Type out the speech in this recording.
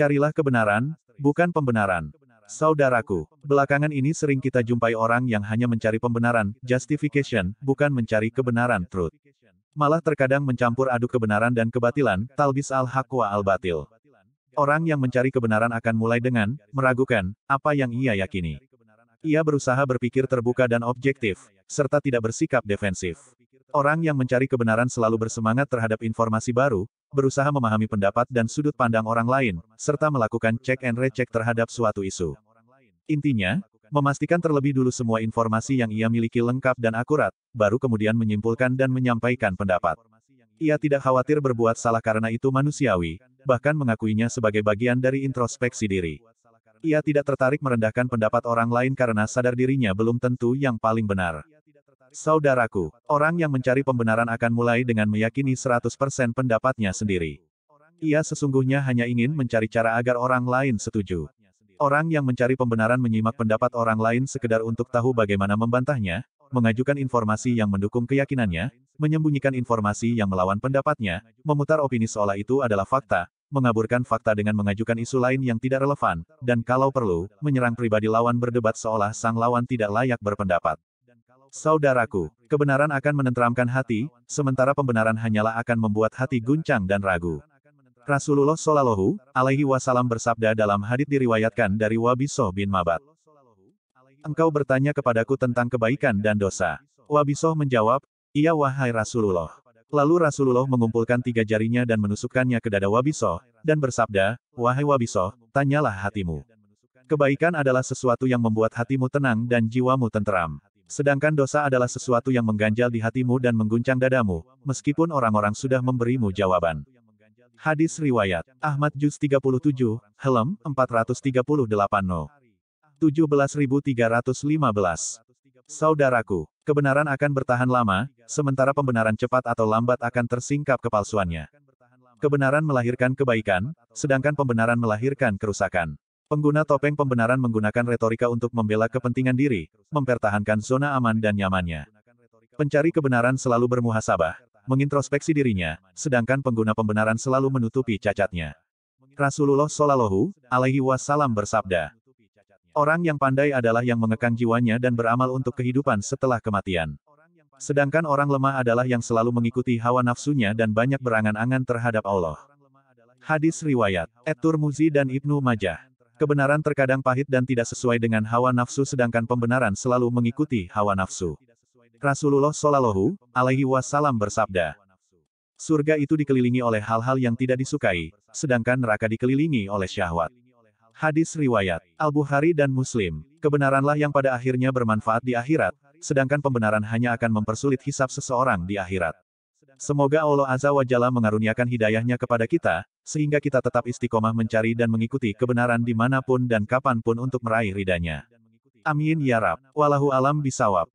Carilah kebenaran, bukan pembenaran. Saudaraku, belakangan ini sering kita jumpai orang yang hanya mencari pembenaran, justification, bukan mencari kebenaran, truth. Malah terkadang mencampur aduk kebenaran dan kebatilan, talbis al-haq wa al-batil. Orang yang mencari kebenaran akan mulai dengan meragukan apa yang ia yakini. Ia berusaha berpikir terbuka dan objektif, serta tidak bersikap defensif. Orang yang mencari kebenaran selalu bersemangat terhadap informasi baru, berusaha memahami pendapat dan sudut pandang orang lain, serta melakukan cek and recheck terhadap suatu isu. Intinya, memastikan terlebih dulu semua informasi yang ia miliki lengkap dan akurat, baru kemudian menyimpulkan dan menyampaikan pendapat. Ia tidak khawatir berbuat salah karena itu manusiawi, bahkan mengakuinya sebagai bagian dari introspeksi diri. Ia tidak tertarik merendahkan pendapat orang lain karena sadar dirinya belum tentu yang paling benar. Saudaraku, orang yang mencari pembenaran akan mulai dengan meyakini 100% pendapatnya sendiri. Ia sesungguhnya hanya ingin mencari cara agar orang lain setuju. Orang yang mencari pembenaran menyimak pendapat orang lain sekedar untuk tahu bagaimana membantahnya, mengajukan informasi yang mendukung keyakinannya, menyembunyikan informasi yang melawan pendapatnya, memutar opini seolah itu adalah fakta, mengaburkan fakta dengan mengajukan isu lain yang tidak relevan, dan kalau perlu, menyerang pribadi lawan berdebat seolah sang lawan tidak layak berpendapat. Saudaraku, kebenaran akan menenteramkan hati, sementara pembenaran hanyalah akan membuat hati guncang dan ragu. Rasulullah Shallallahu Alaihi Wasallam bersabda dalam hadits diriwayatkan dari Wabisoh bin Mabat. Engkau bertanya kepadaku tentang kebaikan dan dosa. Wabisoh menjawab, iya wahai Rasulullah. Lalu Rasulullah mengumpulkan 3 jarinya dan menusukkannya ke dada Wabisoh, dan bersabda, wahai Wabisoh, tanyalah hatimu. Kebaikan adalah sesuatu yang membuat hatimu tenang dan jiwamu tenteram. Sedangkan dosa adalah sesuatu yang mengganjal di hatimu dan mengguncang dadamu, meskipun orang-orang sudah memberimu jawaban. Hadis riwayat Ahmad Juz 37, Helm, 438 no. 17315. Saudaraku, kebenaran akan bertahan lama, sementara pembenaran cepat atau lambat akan tersingkap kepalsuannya. Kebenaran melahirkan kebaikan, sedangkan pembenaran melahirkan kerusakan. Pengguna topeng pembenaran menggunakan retorika untuk membela kepentingan diri, mempertahankan zona aman dan nyamannya. Pencari kebenaran selalu bermuhasabah, mengintrospeksi dirinya, sedangkan pengguna pembenaran selalu menutupi cacatnya. Rasulullah Shallallahu Alaihi Wasallam bersabda, orang yang pandai adalah yang mengekang jiwanya dan beramal untuk kehidupan setelah kematian. Sedangkan orang lemah adalah yang selalu mengikuti hawa nafsunya dan banyak berangan-angan terhadap Allah. Hadis riwayat At-Tirmidzi dan Ibnu Majah. Kebenaran terkadang pahit dan tidak sesuai dengan hawa nafsu sedangkan pembenaran selalu mengikuti hawa nafsu. Rasulullah Shallallahu Alaihi Wasallam bersabda, surga itu dikelilingi oleh hal-hal yang tidak disukai, sedangkan neraka dikelilingi oleh syahwat. Hadis riwayat Al-Bukhari dan Muslim. Kebenaranlah yang pada akhirnya bermanfaat di akhirat, sedangkan pembenaran hanya akan mempersulit hisab seseorang di akhirat. Semoga Allah Azza wa Jalla mengaruniakan hidayahnya kepada kita, sehingga kita tetap istiqomah mencari dan mengikuti kebenaran dimanapun dan kapanpun untuk meraih ridhanya. Amin ya Rab. Wallahu alam bisawab.